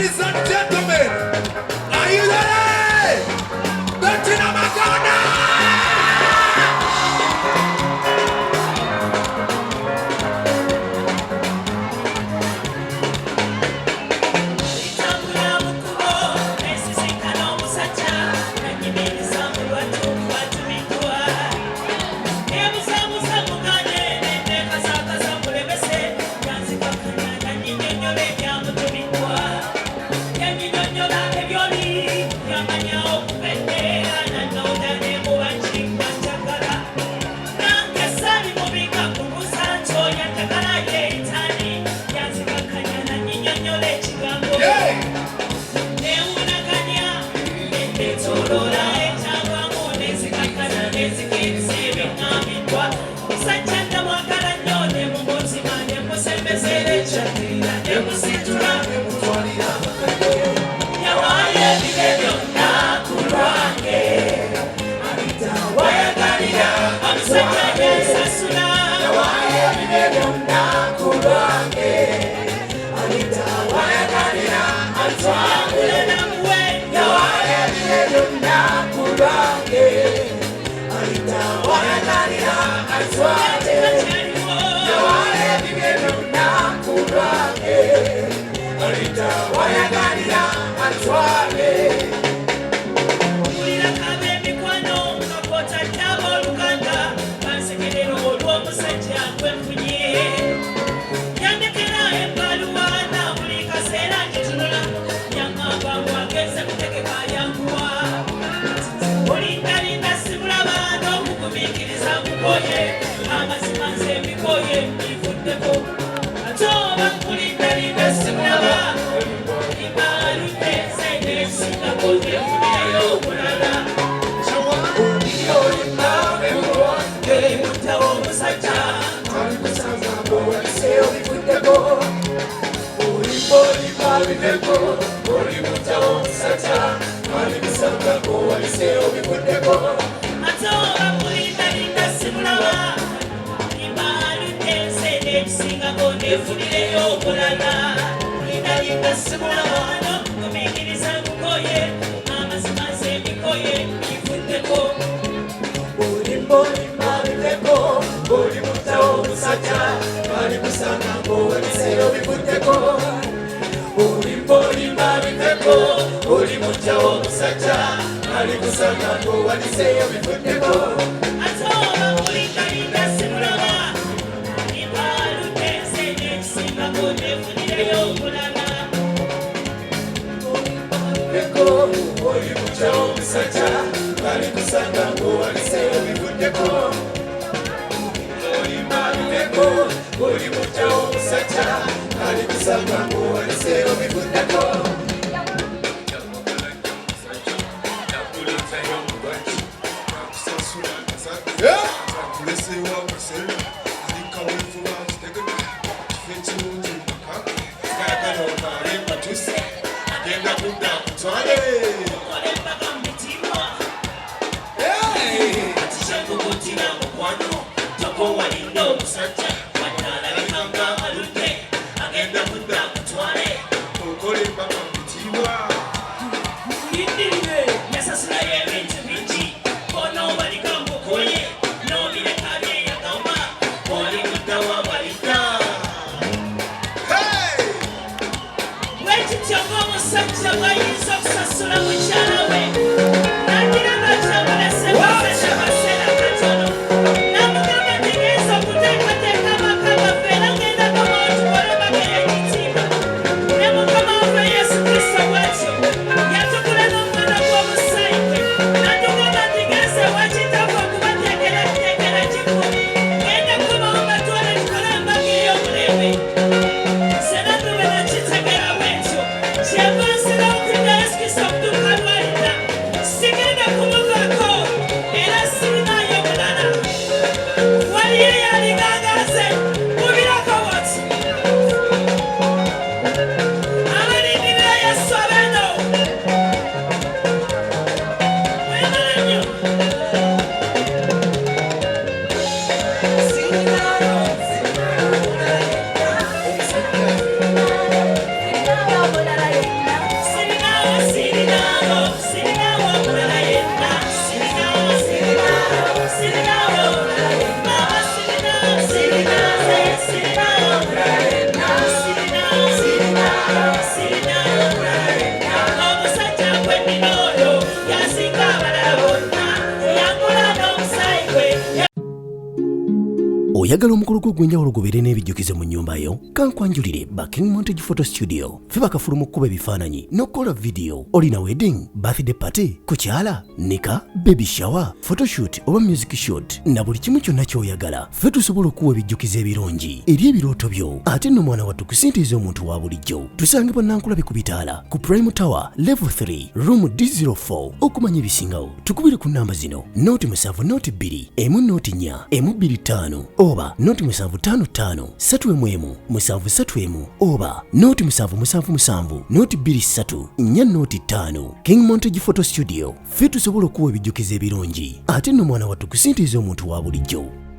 Ladies and gentlemen, are you ready? Dirty Namaganda! Never oyagala omukolo gw'ogwenjawulo gubeere n'ebijjukizo mu nnyumba yo kankwanjulire ba King Montage Photo Studio fe bakafuluma okukuba ebifaananyi n'okukola vidiyo. Olina wedding, birthday party, kukyala, nika, baby shower, photoshoot oba music shoot na buli kimu kyonna ky'oyagala fe tusobola okuwa ebijjukizo ebirungi eri ebirooto byo ate nno mwana wattu kusintiiza omuntu wa bulijjo. Tusange Nankulabi ku Bitaala ku Prime Tower Level 3 Room D04. Okumanya ebisingawo tukubire ku namba zino: 0702 104 125 oba 0755 311 731 oba 0777 23 405. King Montage Photo Studio fe tusobola okuwa ebijjukizo ebirungi ate nno mwana wattu kusintiiza omuntu wa bulijjo.